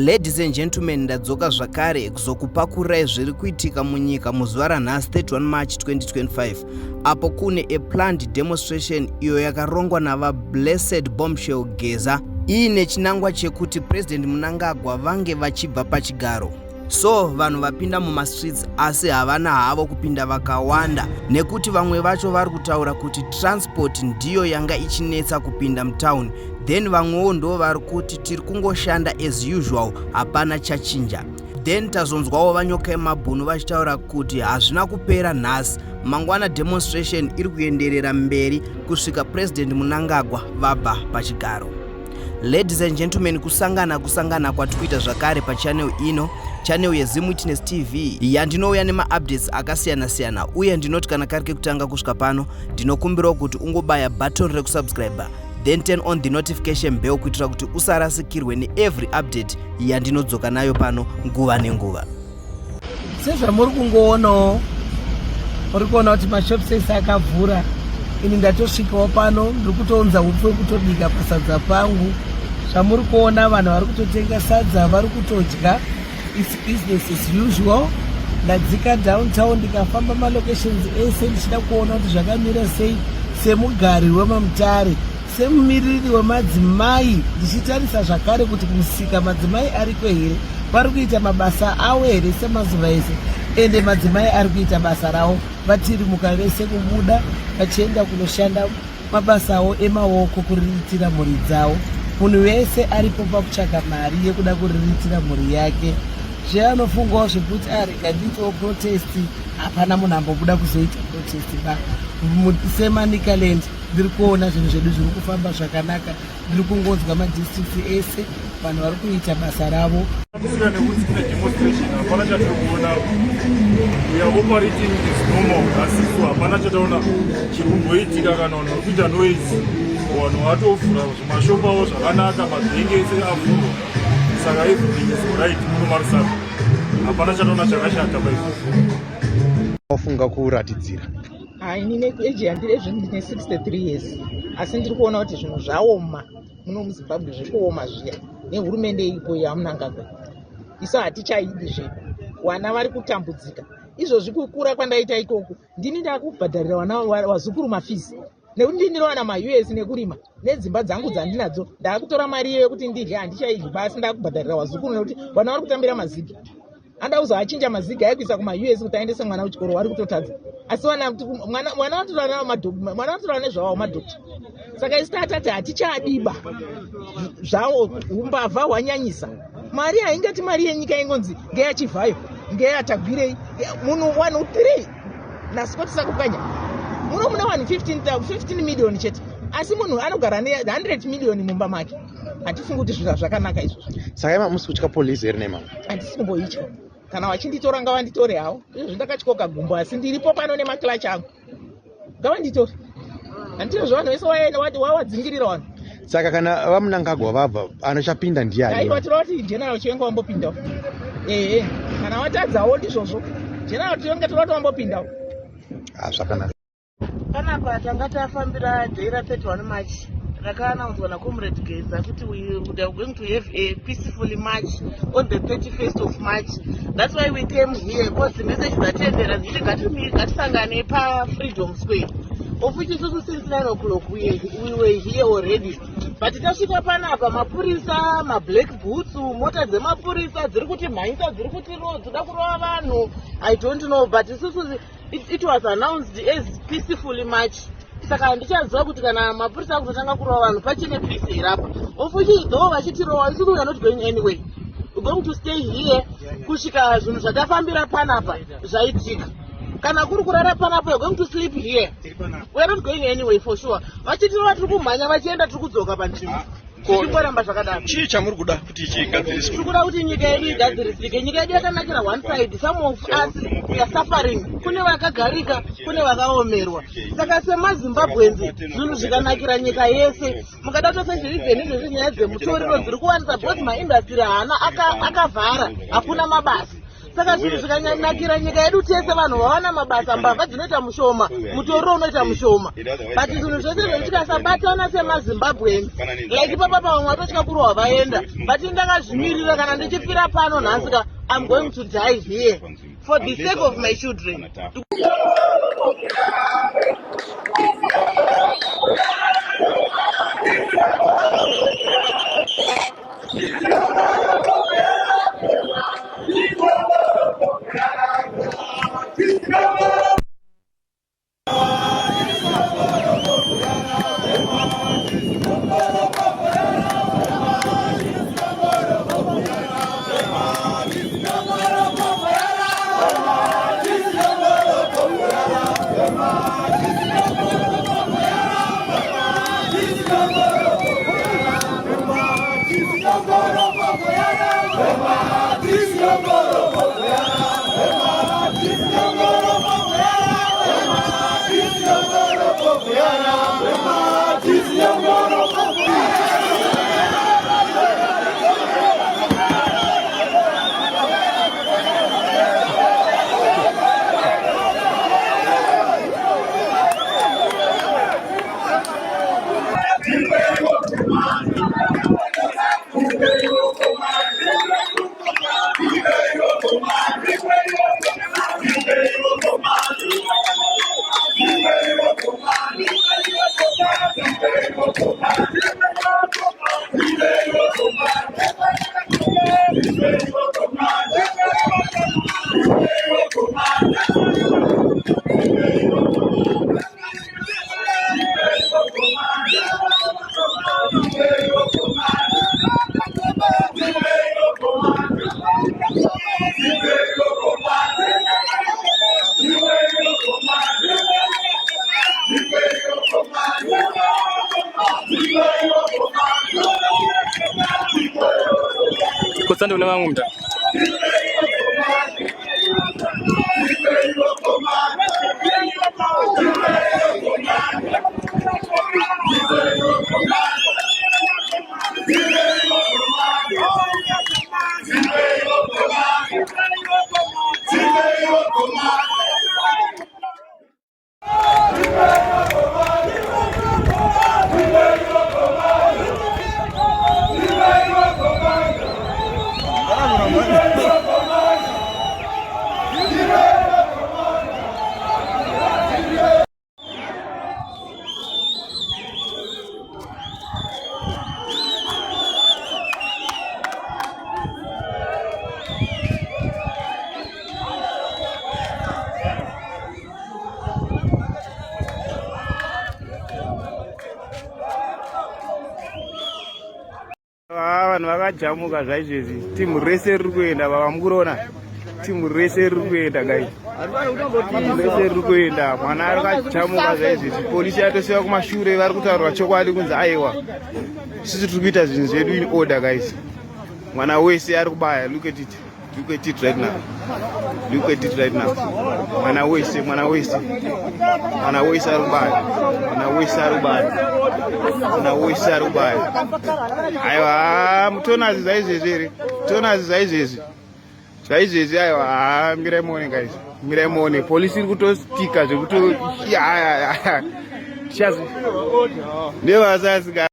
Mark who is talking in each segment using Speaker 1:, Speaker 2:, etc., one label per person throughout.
Speaker 1: Ladies and gentlemen, ndadzoka zvakare kuzokupakurirai zviri kuitika munyika muzuva ranhasi 31 March 2025 apo kune a planned demonstration iyo yakarongwa navaBlessed Bombshell Geza iine chinangwa chekuti President Mnangagwa vange vachibva pachigaro. So vanhu vapinda mumastreets asi havana havo kupinda vakawanda nekuti vamwe vacho vari kutaura kuti transport ndiyo yanga ichinetsa kupinda mutown, then vamwewo ndo vari kuti tiri kungoshanda as usual, hapana chachinja. Then tazonzwawo vanyoka yemabhunu vachitaura kuti hazvina kupera nhasi, mangwana demonstration iri kuenderera mberi kusvika President Mnangagwa vabva pachigaro. Ladies and gentlemen, kusangana kwatikuita zvakare pachannel ino, channel yeZim Witness TV yandinouya nema-updates akasiyana-siyana, uye ndinoti kana kari kekutanga kusvika pano ndinokumbirawo kuti ungobaya button rekusubscribe then turn on the notification bell kuitira kuti usarasikirwe neevery update yandinodzoka nayo pano nguva nenguva.
Speaker 2: Sezvamuri kungoonawo muri kuona kuti mashopsesi akavhura, ini ndatosvikawo pano ndiri kutounza upfu kutobika pasadza pangu. Zvamuri kuona vanhu vari kutotenga sadza vari kutodya, its business as usual. Ndadzika downtown ndikafamba malocations ese ndichida kuona kuti zvakamira sei semugari wemaMutare, semumiriri wemadzimai, ndichitarisa zvakare kuti kumusika madzimai ariko here, vari kuita mabasa avo here semazuva ese, ende madzimai ari kuita basa ravo vatirimuka vese kubuda vachienda kunoshanda mabasa avo emaoko kuriritira mhuri dzavo. Munhu wese aripo pakutsvaga mari yekuda kuriritira mhuri yake. Zveanofungawo zvekuti arega ndiitowo protesti, hapana munhu ambobuda kuzoita protesti ba. Semanikaland ndiri kuona zvinhu zvedu zviri kufamba zvakanaka, ndiri kungonzwa madistricts ese vanhu vari kuita basa ravo.
Speaker 3: We are operating as normal as if hapana chataona chiri kungoitika kana vanhu vari kuita noise, vanhu vatovhura zvimashopu avo zvakanaka, mabhenge ese avhurwa, saka everything is right munomarisana, hapana chataona chakashata paizvozvo.
Speaker 4: Wafunga kuratidzira?
Speaker 5: Ini neeji yandiri ndine 63 years, asi ndiri kuona kuti zvinhu zvaoma muno muZimbabwe, zviri kuoma zviya nehurumende iripo yaMnangagwa. Isu hatichaidi zvedu, vana vari kutambudzika. Izvozvi kukura kwandaita ikoko ndini ndakubhadharira vana vazukuru mafizi, nekuti ndinowana maUS nekurima nedzimba dzangu dzandinadzo, ndakutora mari iyo yekuti ndidye, handichaidyi basi ndakubhadharira vazukuru nekuti vana vari kutambira mazigi. Anda kuzoachinja mazigi aikuisa kumaUS kuti aendese mwana kuchikoro, wari kutotadza. Asi mwana watotora nezvavo madhokta. Saka isi tatati hatichadiba zvavo, umbavha hwanyanyisa. Mari haingati mari yenyika ingonzi ngeyachivhayo, ngeyatagwirei, munhu 1 3 nasikotisa kukanya. Muno muna 15 million chete, asi munhu anogara ne100 million mumba make. Hatifungi kuti zviro zvakanaka izvozvo.
Speaker 4: Saka ima musi kutya polisi here nema?
Speaker 5: Handisi kumboitya. Kana vachinditora ngavanditore havo. Izvo ndakatyoka gumbo, asi ndiripo pano nemaklachi angu. Ngavanditore. Handiro zvavanhu vese wawadzingirira vanhu.
Speaker 4: Saka kana vaMnangagwa vabva anochapinda ndiani?
Speaker 5: Aiwa tiri kuti General Chiwenga wambopindawo. Kana watadzawo ndizvozvo General Chiwenga tiri kuti wambopindawo.
Speaker 4: Zvakanaka.
Speaker 2: Panapa tanga tafambira Deira 31 March. Rakaanaudzwa naComrade Geza kuti we are going to have a peaceful march on the 31st of March. That's why we came here, because the message dzatendera dzichiti ngatisangane paFreedom Square. Of which since 9 o'clock we were here already. But tasvika panapa mapurisa, mablack boots, mota dzemapurisa dziri kuti mhanyisa, dziri kuti dzida kurova vanhu, I don't know, but it was announced as peaceful march. Saka handichaziva kuti kana mapurisa akutotanga kurova vanhu pachine peace here apa. Of which though vachitirowa, isuku we are not going anywhere. We're going to stay here kusvika zvinhu zvatafambira panapa zvaitika. Kana kuri kurara panapa, we are going to sleep here. We are not going anyway for sure. Vachitirova tiri kumhanya vachienda tiri kudzoka panzvimbo. Zvichingoramba zvakadaro.
Speaker 4: Chii chamuri kuda kuti chigadziriswe?
Speaker 5: Tiri kuda kuti nyika yedu igadzirisike. Nyika yedu yakanakira one side. Some of us we are suffering. Kune vakagarika, kune vakaomerwa. Saka semaZimbabwenzi zvinhu zvikanakira nyika yese. Mukada tose zviridzeni izvozvi nyaya dzemutoriro dziri kuwanisa, because maindastry haana akavhara, hakuna mabasa.
Speaker 2: saka zvinhu zvikanakira nyika yedu tese vanhu vavana mabasa mbavha dzinoita mushoma mutoriro unoita mushoma but zvinhu zvese zvetiksabatana semazimbabweni like ipapapa vamwe vatotya kurwa vaenda but ndakazvimirira kana ndichifira pano nhasika I'm going to die here for the sake of my children.
Speaker 6: Kusanda una wangu mta. Vanhu vakajamuka zvaizvezvi timu rese riri kuenda vakamurona timu rese riri kuenda gai rese riri kuenda mwana akajamuka zvaizvezvi polisi yatosiwa kumashure vari kutaurwa chokwadi kunzi aiwa sisi tiri kuita zvinhu zvedu in order guys mwana wese ari kubaya look at it right now look at it right now mwana wese ari kubaya mwana wese ari kubaya aiwa mutonazi zvaizvezvi aiwa mirai muone guys mirai muone polisi iri kutostika zvekuti ndevasasika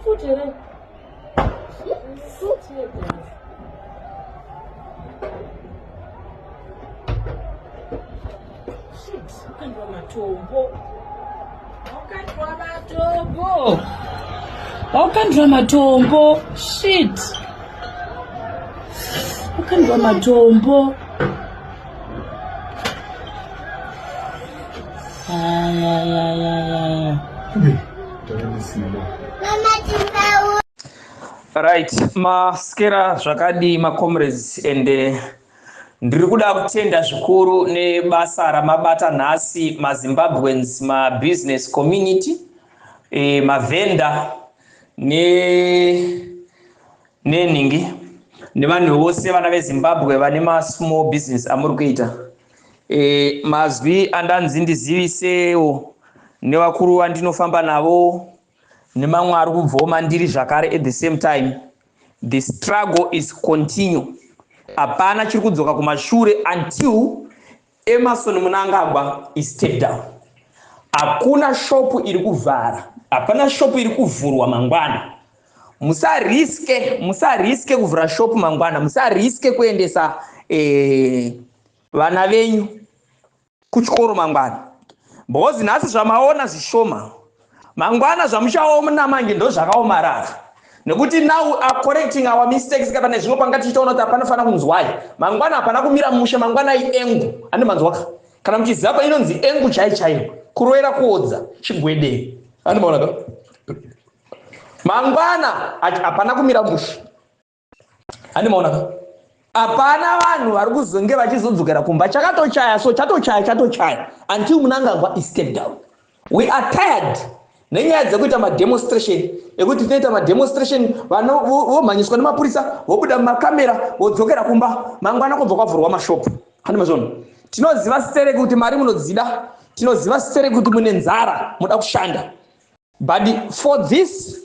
Speaker 7: Future. wakandwa matombo. Wakandwa matombo. Shit. Wakandwa matombo.
Speaker 8: Right, maskera zvakadi comrades and ndiri kuda kutenda zvikuru nebasa ramabata nhasi maZimbabweans business community mavenda nenhingi nevanhu vose vana veZimbabwe vane small business amuri kuita. Mazwi andanzi ndizivisewo nevakuru vandinofamba navo nemamwe ari kubvawo mandiri zvakare. At the same time the struggle is continue. Hapana chiri kudzoka kumashure until Emmerson Mnangagwa is stepped down. Hakuna shopu iri kuvhara, hapana shopu iri kuvhurwa mangwana. Musariske kuvhura shopu mangwana, musariske kuendesa vana venyu kuchikoro mangwana. Because nhasi zvamaona zvishoma, mangwana zvamuchaona manje ndo zvakaomarara. Nekuti now are correcting our mistakes kana zvino panga tichitaona kuti hapana fana kunzwai. Mangwana hapana kumira mushe, mangwana engu ane manzwaka. Kana muchiziva pa inonzi engu chaiyo kuroera kuodza chigwede. Anoona ka? Mangwana hapana kumira mushe. Anoona ka? Hapana vanhu vari kuzonge vachizodzokera kumba chakatochaya, so chatochaya until Mnangagwa is stepped down. We are tired. Nenyaya dzekuita mademonstration ekuti tinoita mademonstration vomhanyiswa nemapurisa vobuda mumakamera vodzokera kumba mangwana kubva kwavhurwa mashopu. Hani mazvono tinoziva sitere kuti mari munodzida, tinoziva sitere kuti mune nzara muda kushanda, but for this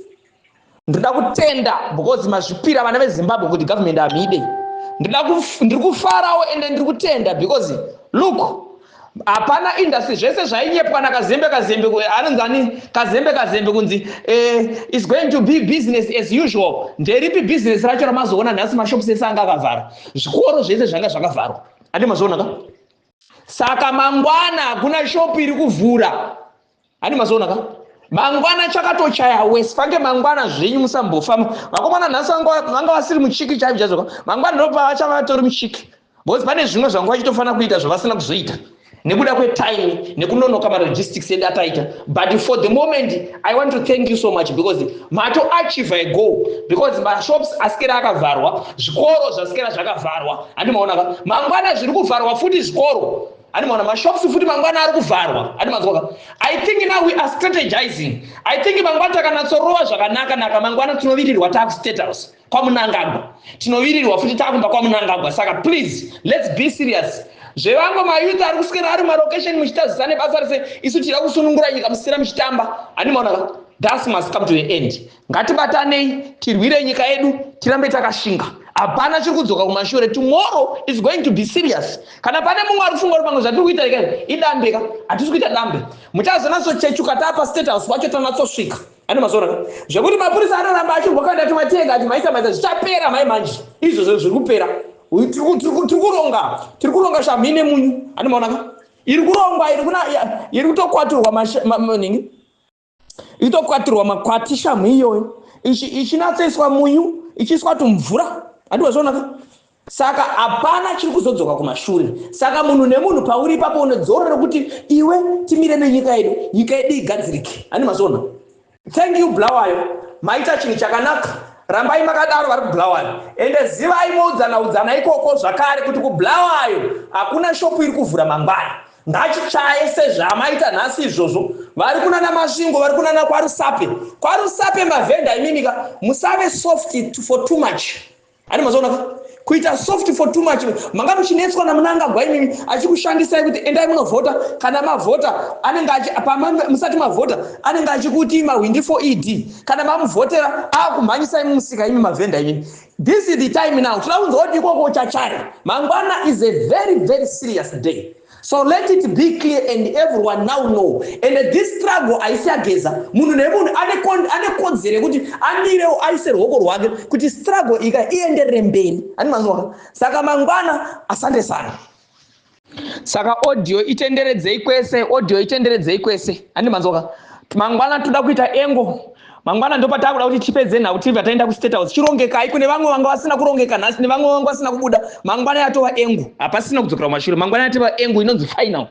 Speaker 8: ndoda kutenda because mazvipira vana veZimbabwe kuti government amide. Ndiri kufarawo ende ndiri kutenda because look, hapana industry zvese zvainyepwa nakazembe anonzani kazembe kunzi is going to be business as usual. Nderipi business racho ramazoona nhasi mashopu ese anga akavhara, zvikoro zvese zvanga zvakavharwa. Andi mazoona ka? Saka mangwana hakuna shopu iri kuvhura. Andi mazoona ka? Mangwana chakatochaya wese. Fange mangwana zvenyu musambofamba. Vakomana nhasi vanga vasiri muchiki chaizvo. Mangwana ndopa vachavatori muchiki. Because pane zvimwe zvanga vachitofana kuita zvavasina kuzoita. Nekuda time nekunonoka logistics edu ataita. But for the moment I want to thank you so much because mato achieve a goal, because mashops askera akavharwa, zvikoro zvaskera zvakavharwa. Andi maona ka? Mangwana zviri kuvharwa futi zvikoro. Andi maona mashops futi mangwana ari kuvharwa. Andi mazvoka? I think now we are strategizing. I think mangwana takanatsorova zvakanaka mangwana tinovirirwa tax status kwa Mnangagwa. Tinovirirwa futi takumba kwa Mnangagwa. Saka please let's be serious. Zvevango mayuth ari kuswera ari malocation muchitadzisane basa rese isu tira kusunungura nyika musira muchitamba. Ani maona ka? That must come to the end. Ngatibatanei tirwire nyika yedu tirambe takashinga. Hapana chiri kudzoka kumashure. Tomorrow is going to be serious. Kana pane mumwe ari kufunga kuti pamwe zvatiri kuita idambe ka? Hatisi kuita dambe. Muchazonatsochechuka tapa state house wacho tanatsosvika. Ani mazoona zvekuti mapurisa anoramba achirwa kana kuti matenga ati maisa zvichapera mai manje. Izvo zviri kupera. Tiri kuronga shamine munyu. Ani maona ka? Iri kurongwa iri kutokwaturwa maningi. Itokwaturwa makwati shamu iyoyo. Ichinatsoiswa munyu, ichiswa mvura. Andi wazvoona ka? Saka hapana chiri kuzodzoka kumashure. Saka munhu nemunhu pauri ipapo unodzorora kuti iwe timire nenyika yedu igadzirike. Ani mazvoona? Thank you Bulawayo. Maita chinhu chakanaka. Rambai makadaro vari kuBulawayo. Ende zivai moudzana ikoko zvakare kuti kuBulawayo hakuna shopu iri kuvhura mangwana. Ngachichaye sezvamaita nhasi izvozvo. Vari kunana Masvingo, vari kunana kwaRusape. KwaRusape mavhenda imimika musave soft for too much. Ani mazvoona ka? Kuita soft for too much. Manga muchinetswa naMnangagwa imimi achikushandisai kuti endai munovhota. Kana mavhota anenge musati mavhota anenge achikuti mawindi for ED. Kana mamuvhotera akumhanyisai mumusika imi mavhenda imimi. This is the time now. Tinoda kunzwa kuti ikoko chachaya. Mangwana is a very very serious day. So let it be clear and everyone now know. And this struggle aisiageza munhu nemunhu ane kodzero kuti amirewo aise ruoko rwake kuti struggle ika ienderere mberi. Ani mazvoka? Saka mangwana asante sana. Saka audio itenderedzei kwese. Handi manzoka. Mangwana toda kuita engo. Mangwana ndo patakuda kuti tipedze nhau TV ataenda ku State House. Chirongeka kune vamwe vanga vasina kurongeka nhasi nevamwe vanga vasina kubuda. Mangwana yatova engo. Hapasina kudzokera kumashure. Mangwana yatova engo inonzi final.